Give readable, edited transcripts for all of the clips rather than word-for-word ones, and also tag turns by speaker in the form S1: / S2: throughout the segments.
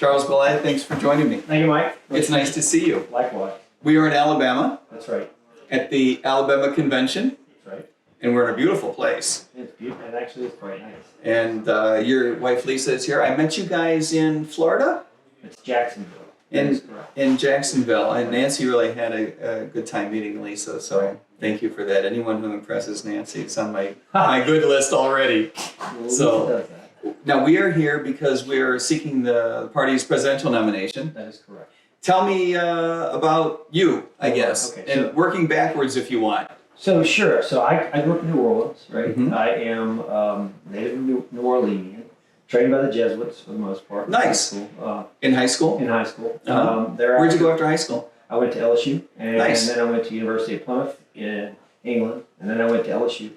S1: Charles Ballay, thanks for joining me.
S2: Thank you, Mike.
S1: It's nice to see you.
S2: Likewise.
S1: We are in Alabama.
S2: That's right.
S1: At the Alabama Convention.
S2: That's right.
S1: And we're in a beautiful place.
S2: It's beautiful. It actually is quite nice.
S1: And your wife Lisa is here. I met you guys in Florida.
S2: It's Jacksonville.
S1: In Jacksonville. And Nancy really had a good time meeting Lisa, so thank you for that. Anyone who impresses Nancy is on my good list already.
S2: Well,
S1: So
S2: Lisa does that.
S1: now we are here because we are seeking the party's presidential nomination.
S2: That is correct.
S1: Tell me about you, I guess,
S2: okay,
S1: and working backwards if you want.
S2: So sure. So I grew up in New Orleans, right?
S1: Mhm.
S2: I am native New Orleanian, trained by the Jesuits for the most part.
S1: Nice. In high school?
S2: In high school.
S1: Uh-huh. Where'd you go after high school?
S2: I went to LSU, and
S1: Nice.
S2: then I went to University of Plymouth in England, and then I went to LSU.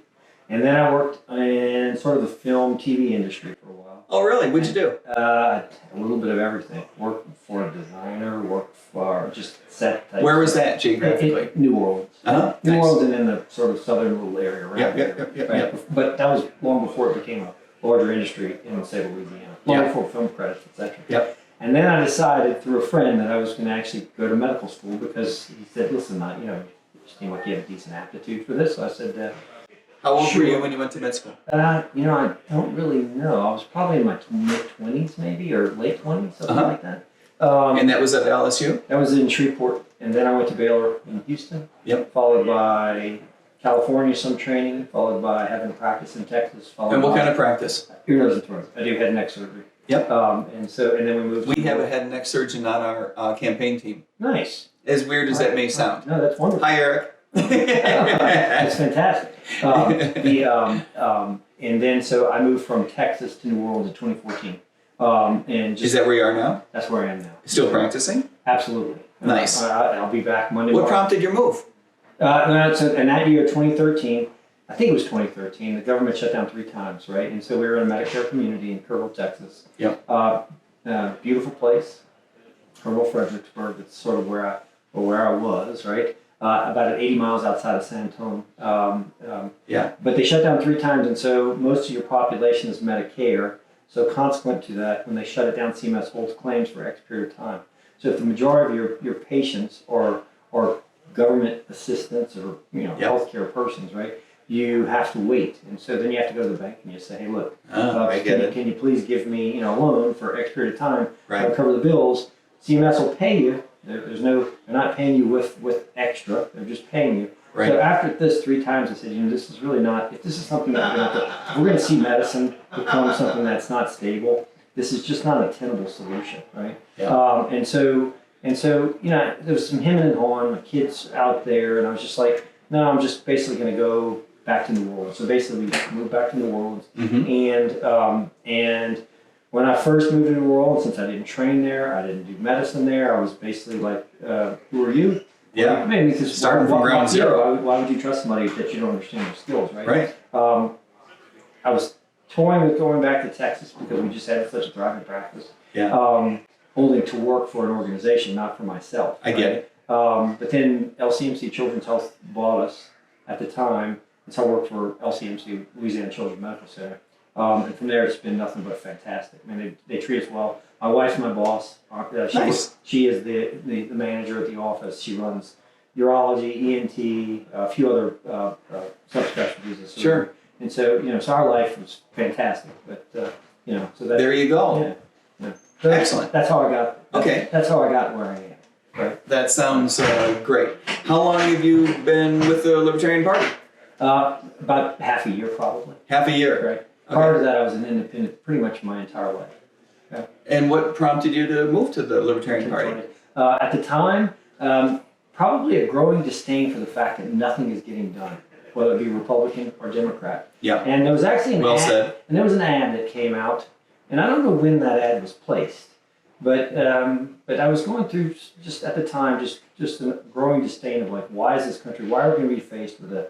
S2: And then I worked in sort of the film, TV industry for a while.
S1: Oh, really? What'd you do?
S2: A little bit of everything. Worked for a designer, worked for just set type.
S1: Where was that geographically?
S2: New Orleans.
S1: Uh-huh.
S2: New
S1: Nice.
S2: Orleans and in the sort of southern little area around
S1: Yep.
S2: right? But that was long before it became a larger industry in, say, Louisiana. Long
S1: Yep.
S2: before film credits, etc.
S1: Yep.
S2: And then I decided through a friend that I was going to actually go to medical school because he said, listen, you seem like you have a decent aptitude for this. So I said,
S1: How old
S2: Sure.
S1: were you when you went to med school?
S2: I don't really know. I was probably in my mid-20s maybe, or late 20s, something
S1: Uh-huh.
S2: like that.
S1: And that was at LSU?
S2: That was in Shreveport. And then I went to Baylor in Houston.
S1: Yep.
S2: Followed by California, some training, followed by having a practice in Texas. Followed
S1: And what
S2: by
S1: kind of practice?
S2: ear, nose, and throat. I do head and neck surgery.
S1: Yep.
S2: And then we moved.
S1: We have a head and neck surgeon on our campaign team.
S2: Nice.
S1: As weird as that may sound.
S2: No, that's wonderful.
S1: Hi, Eric.
S2: That's fantastic. And then so I moved from Texas to New Orleans in 2014. And just
S1: Is that where you are now?
S2: that's where I am now.
S1: Still practicing?
S2: Absolutely.
S1: Nice.
S2: I'll be back Monday.
S1: What
S2: morning.
S1: prompted your move?
S2: So in that year, 2013, I think it was 2013, the government shut down 3 times, right? And so we were in a Medicare community in Kerrville, Texas.
S1: Yep.
S2: Beautiful place, Kerrville, Fredericksburg. That's sort of where I was, right? About 80 miles outside of San Antonio.
S1: Yeah.
S2: But they shut down 3 times, and so most of your population is Medicare. So consequent to that, when they shut it down, CMS holds claims for X period of time. So if the majority of your patients are government assistants or
S1: Yep.
S2: healthcare persons, right? You have to wait, and so then you have to go to the bank and you say, "Hey, look,
S1: I get it.
S2: can you please give me a loan for X period of time
S1: Right.
S2: to cover the bills?" CMS will pay you. They're not paying you with extra. They're just paying you.
S1: Right.
S2: So after this 3 times, I said, this is really not. If this is something that if we're going to see medicine become something that's not stable, this is just not a tenable solution, right?
S1: Yeah.
S2: And so there was some hemming and hawing. My kids out there, and I was just like, no, I'm just basically going to go back to New Orleans. So basically, we moved back to New Orleans, and when I first moved to New Orleans, since I didn't train there, I didn't do medicine there, I was basically like, who are you?
S1: Yeah.
S2: Maybe because
S1: Starting from ground zero.
S2: Why would you trust somebody that you don't understand their skills, right?
S1: Right.
S2: I was toying with going back to Texas because we just had such a thriving practice.
S1: Yeah.
S2: Only to work for an organization, not for myself.
S1: I get it.
S2: But then LCMC Children's Health bought us at the time, and so I worked for LCMC, Louisiana Children's Medical Center. And from there, it's been nothing but fantastic. I mean, they treat us well. My wife's my boss.
S1: Nice.
S2: She is the manager at the office. She runs urology, ENT, a few other subspecialties.
S1: Sure.
S2: And so, so our life was fantastic. But, so that.
S1: There you go.
S2: Yeah. So
S1: Excellent.
S2: That's how I got.
S1: Okay.
S2: That's how I got where I am. Right.
S1: That sounds great. How long have you been with the Libertarian Party?
S2: About half a year, probably.
S1: Half a year.
S2: Right. Prior to that, I was an independent pretty much my entire life. Okay.
S1: And what prompted you to move to the Libertarian Party?
S2: At the time, probably a growing disdain for the fact that nothing is getting done, whether it be Republican or Democrat.
S1: Yeah.
S2: And there was actually an ad.
S1: Said.
S2: And there was an ad that came out, and I don't know when that ad was placed, but I was going through just at the time just a growing disdain of like, why is this country? Why are we going to be faced with the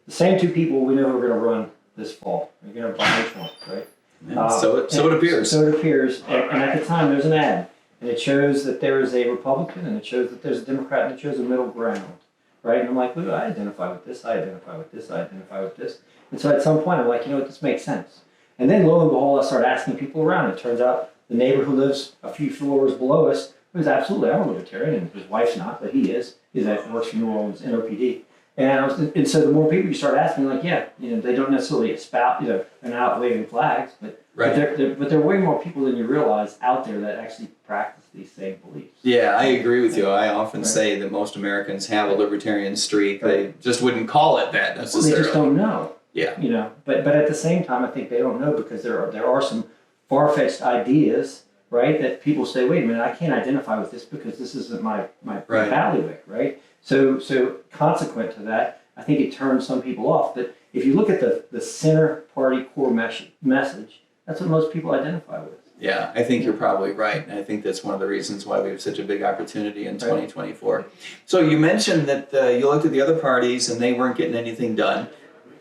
S2: same 2 people we know who are going to run this fall? We're going to buy Trump, right?
S1: Yeah, so it appears.
S2: So it appears. And at the time, there's an ad. And it shows that there is a Republican, and it shows that there's a Democrat, and it shows a middle ground, right? And I'm like, well, I identify with this, I identify with this, I identify with this. And so at some point, I'm like, this makes sense. And then lo and behold, I started asking people around. It turns out the neighbor who lives a few floors below us, who's absolutely, I'm a libertarian, and his wife's not, but he is. He's at works for New Orleans NOPD. And so the more people you start asking, like, yeah, they don't necessarily espouse, they're not waving flags, but there are way more people than you realize out there that actually practice these same beliefs.
S1: Yeah, I agree with you. I often say that most Americans have a libertarian streak. They just wouldn't call it that necessarily.
S2: They just don't know.
S1: Yeah.
S2: But at the same time, I think they don't know because there are some far-fetched ideas, right, that people say, wait a minute, I can't identify with this because this isn't my bailiwick, right? So consequent to that, I think it turns some people off. But if you look at the center party core message, that's what most people identify with.
S1: Yeah, I think you're probably right. And I think that's one of the reasons why we have such a big opportunity in 2024. So you mentioned that you looked at the other parties and they weren't getting anything done.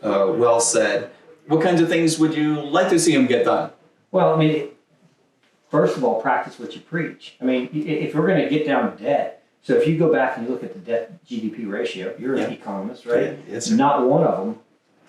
S1: Well said. What kinds of things would you like to see them get done?
S2: Well, I mean, first of all, practice what you preach. I mean, if we're going to get down to debt, so if you go back and you look at the debt GDP ratio, you're an economist, right?
S1: Yeah, yes, sir.
S2: Not one of them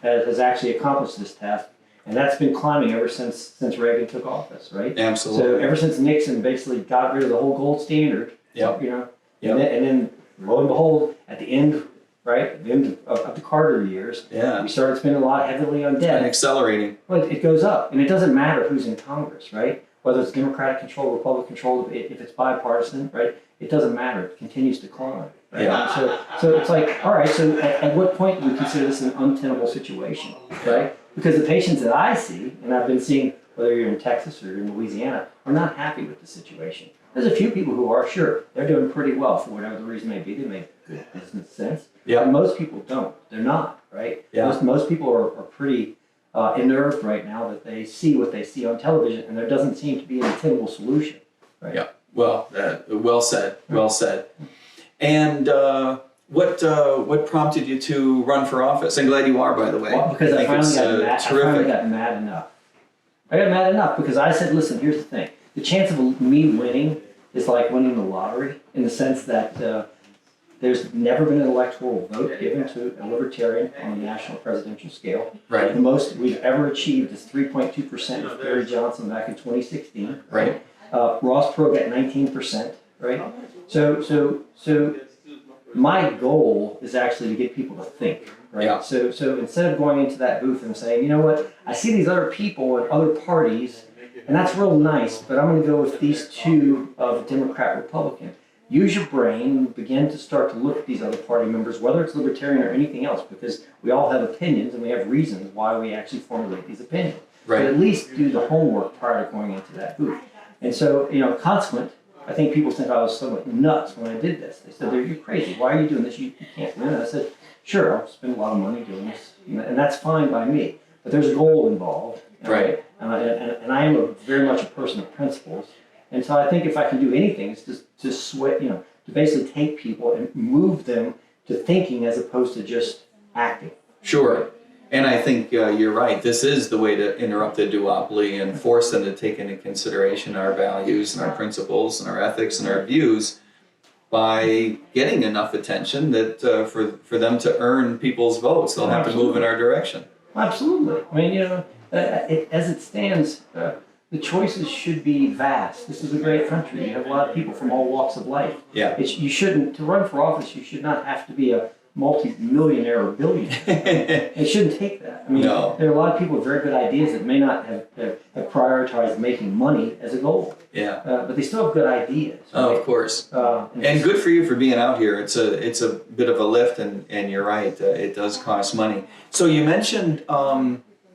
S2: has actually accomplished this task. And that's been climbing ever since Reagan took office, right?
S1: Absolutely.
S2: So ever since Nixon basically got rid of the whole gold standard, and then lo and behold, at the end, right, at the end of the Carter years, we started spending a lot heavily on debt.
S1: And accelerating.
S2: Well, it goes up, and it doesn't matter who's in Congress, right? Whether it's Democratic control, Republican control, if it's bipartisan, right? It doesn't matter. It continues to climb. Right?
S1: Yeah.
S2: So it's like, all right. So at what point do we consider this an untenable situation, right? Because the patients that I see, and I've been seeing, whether you're in Texas or in Louisiana, are not happy with the situation. There's a few people who are, sure, they're doing pretty well for whatever the reason may be. They make good business sense.
S1: Yeah.
S2: But most people don't. They're not, right?
S1: Yeah.
S2: Most people are pretty unnerved right now that they see what they see on television, and there doesn't seem to be an attainable solution, right?
S1: Yeah. Well, well said. Well said. And what prompted you to run for office? I'm glad you are, by the way.
S2: Well, because I finally got mad enough. I got mad enough because I said, listen, here's the thing. The chance of me winning is like winning the lottery in the sense that there's never been an electoral vote given to a libertarian on a national presidential scale.
S1: Right.
S2: The most we've ever achieved is 3.2% with Gary Johnson back in 2016.
S1: Right.
S2: Ross Perot got 19%. Right. So my goal is actually to get people to think. Right.
S1: Yeah.
S2: So instead of going into that booth and saying, you know what, I see these other people and other parties, and that's real nice, but I'm going to go with these two of Democrat Republican. Use your brain and begin to start to look at these other party members, whether it's libertarian or anything else, because we all have opinions and we have reasons why we actually formulate these opinions.
S1: Right.
S2: But at least do the homework prior to going into that booth. And so, consequent, I think people think I was somewhat nuts when I did this. They said, you're crazy. Why are you doing this? You can't win. And I said, sure, I'll spend a lot of money doing this. And that's fine by me. But there's a goal involved.
S1: Right.
S2: And I am very much a person of principles. And so I think if I can do anything, it's just to sweat, to basically take people and move them to thinking as opposed to just acting.
S1: Sure. And I think you're right. This is the way to interrupt the duopoly and force them to take into consideration our values and our principles and our ethics and our views by getting enough attention that for them to earn people's votes, they'll have to move in our direction.
S2: Absolutely. I mean, as it stands, the choices should be vast. This is a great country. You have a lot of people from all walks of life.
S1: Yeah.
S2: To run for office, you should not have to be a multi-millionaire or billionaire. It shouldn't take that. I mean,
S1: No.
S2: There are a lot of people with very good ideas that may not have prioritized making money as a goal.
S1: Yeah.
S2: But they still have good ideas. Right?
S1: Oh, of course. And good for you for being out here. It's a bit of a lift, and you're right. It does cost money. So you mentioned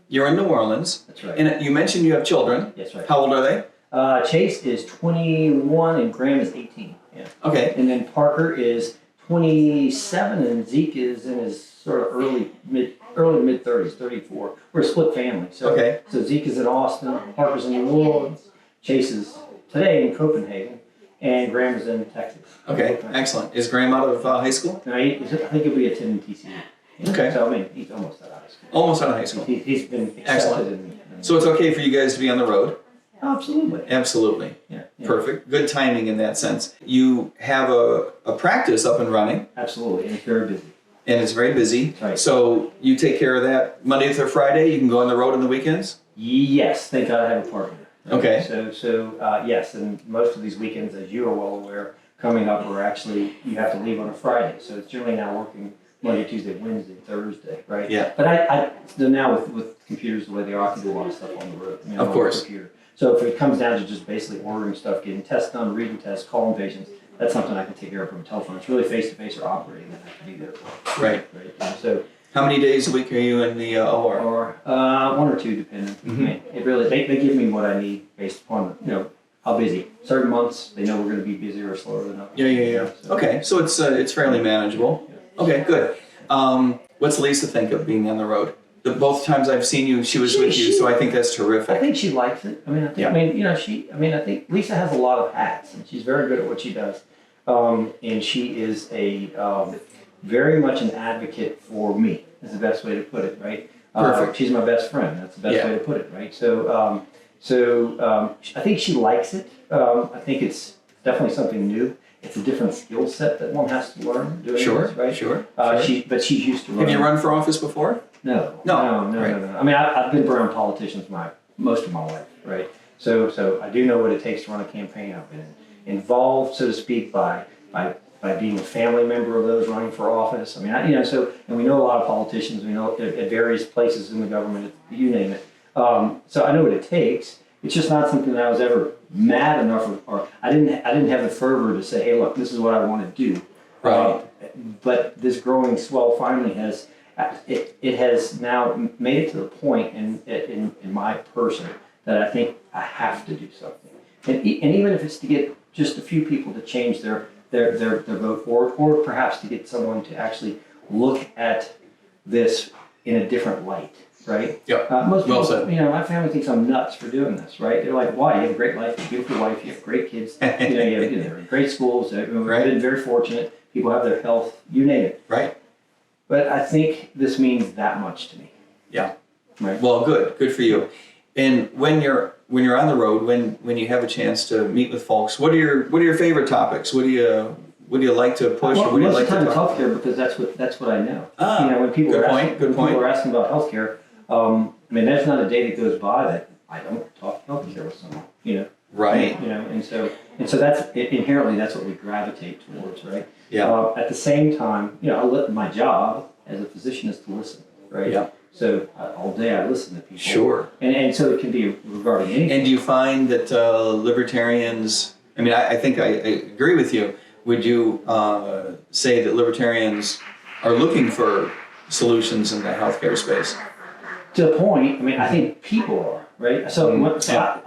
S1: you're in New Orleans.
S2: That's right.
S1: And you mentioned you have children.
S2: That's right.
S1: How old are they?
S2: Chase is 21 and Graham is 18. Yeah.
S1: Okay.
S2: And then Parker is 27 and Zeke is in his sort of early mid 30s, 34. We're a split family. So Zeke is in Austin, Parker's in New Orleans, Chase is today in Copenhagen, and Graham is in Texas.
S1: Okay, excellent. Is Graham out of high school?
S2: No, I think he'll be attending TCU.
S1: Okay.
S2: So I mean, he's almost out of high school.
S1: Almost out of high school.
S2: He's been accepted.
S1: So it's okay for you guys to be on the road?
S2: Absolutely.
S1: Absolutely.
S2: Yeah.
S1: Perfect. Good timing in that sense. You have a practice up and running.
S2: Absolutely, and it's very busy.
S1: And it's very busy.
S2: Right.
S1: So you take care of that Monday through Friday? You can go on the road on the weekends?
S2: Yes, thank God I have a partner.
S1: Okay.
S2: Yes, and most of these weekends, as you are well aware, coming up are actually, you have to leave on a Friday. So it's generally now working Monday, Tuesday, Wednesday, Thursday, right?
S1: Yeah.
S2: But so now with computers the way they are, I can do a lot of stuff on the road.
S1: Of course.
S2: On the computer. So if it comes down to just basically ordering stuff, getting tests done, reading tests, calling patients, that's something I can take care of from a telephone. It's really face-to-face or operating that I have to be there for.
S1: Right.
S2: And so,
S1: how many days a week are you in the OR?
S2: or one or two, depending. I mean, it really they give me what I need based upon how busy. Certain months they know we're going to be busier or slower than others.
S1: Yeah.
S2: So,
S1: Okay, so it's fairly manageable. Okay, good. What's Lisa think of being on the road? Both times I've seen you, she was with you, so I think that's
S2: I
S1: terrific.
S2: think she likes it. I mean, I think Lisa has a lot of hats, and she's very good at what she does. And she is very much an advocate for me, is the best way to put it, right?
S1: Perfect.
S2: She's my best friend. That's the best way to put it, right? So, I think she likes it. I think it's definitely something new. It's a different skill set that one has to learn doing
S1: Sure,
S2: this, right?
S1: sure.
S2: But she's used to running.
S1: Have you run for office before?
S2: No.
S1: No.
S2: I mean, I've been around politicians most of my life, right? So I do know what it takes to run a campaign. I've been involved, so to speak, by being a family member of those running for office. I mean, and we know a lot of politicians. We know at various places in the government, you name it. So I know what it takes. It's just not something that I was ever mad enough, or I didn't have the fervor to say, hey, look, this is what I want to do.
S1: Right.
S2: But this growing swell finally has. It has now made it to the point in my person that I think I have to do something, and even if it's to get just a few people to change their vote, or perhaps to get someone to actually look at this in a different light, right?
S1: Yep.
S2: Most people,
S1: Well said.
S2: my family thinks I'm nuts for doing this, right? They're like, "Why? You have a great life, you have a beautiful wife, you have great kids, you have great schools. We've been very fortunate. People have their health, you name it."
S1: Right.
S2: But I think this means that much to me.
S1: Yeah.
S2: Right.
S1: Well, good for you. And when you're on the road, when you have a chance to meet with folks, what are your favorite topics? What do you like to push?
S2: Well,
S1: or what do you
S2: most
S1: like
S2: of the time
S1: to
S2: it's
S1: talk?
S2: healthcare because that's what I know. When
S1: Good point.
S2: people are asking about healthcare, I mean, there's not a day that goes by that I don't talk healthcare with someone.
S1: Right.
S2: And so that's inherently that's what we gravitate towards, right?
S1: Yeah.
S2: At the same time, my job as a physician is to listen, right?
S1: Yeah.
S2: So all day I listen to people.
S1: Sure.
S2: And so it can be regarding anything.
S1: And do you find that libertarians? I mean, I think I agree with you. Would you say that libertarians are looking for solutions in the healthcare space?
S2: To a point, I mean, I think people are, right? So, I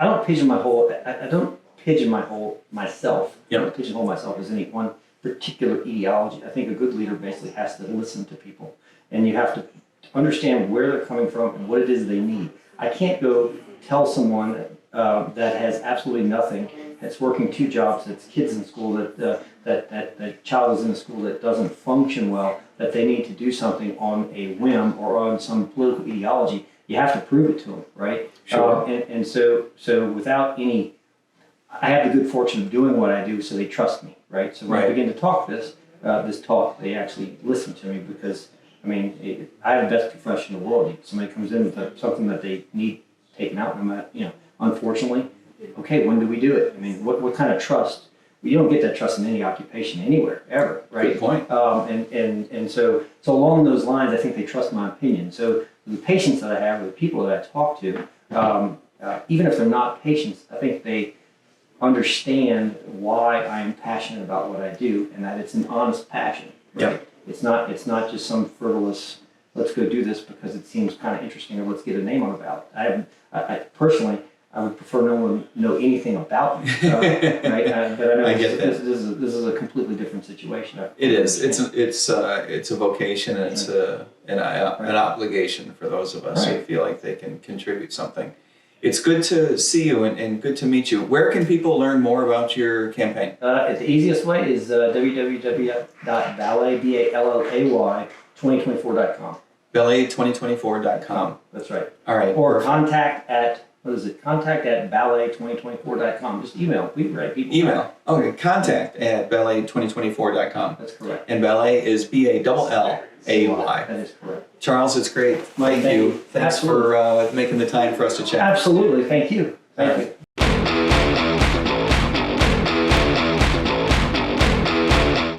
S2: don't pigeonhole. I don't pigeonhole myself.
S1: Yeah.
S2: I don't pigeonhole myself as any one particular ideology. I think a good leader basically has to listen to people, and you have to understand where they're coming from and what it is they need. I can't go tell someone that has absolutely nothing, that's working two jobs, that's kids in school, that child is in a school that doesn't function well, that they need to do something on a whim or on some political ideology. You have to prove it to them, right?
S1: Sure.
S2: And so without any, I have the good fortune of doing what I do, so they trust me, right? So when I begin to talk this talk, they actually listen to me because, I mean, I have the best profession in the world. Somebody comes in with something that they need taken out, and I'm at, unfortunately, okay, when do we do it? I mean, what kind of trust? You don't get that trust in any occupation anywhere, ever, right?
S1: Good point.
S2: And so along those lines, I think they trust my opinion. So the patients that I have, the people that I talk to, even if they're not patients, I think they understand why I am passionate about what I do, and that it's an honest passion. Right?
S1: Yep.
S2: It's not just some frivolous, let's go do this because it seems kind of interesting, or let's get a name on the ballot. I personally, I would prefer no one know anything about me, right? But I know this is a completely different situation.
S1: It is. It's a vocation, and it's an obligation for those of us who feel like they can contribute something. It's good to see you and good to meet you. Where can people learn more about your campaign?
S2: The easiest way is www.ballay, Ballay 2024.com.
S1: Ballay2024.com.
S2: That's right.
S1: All right.
S2: Or contact at Ballay2024.com. Just email. We write people.
S1: Email. Okay. Contact at Ballay2024.com.
S2: That's correct.
S1: And Ballay is Ballay.
S2: That is correct.
S1: Charles, it's great. Thank you. Thanks for making the time for us to chat.
S2: Absolutely. Thank you. Thank you.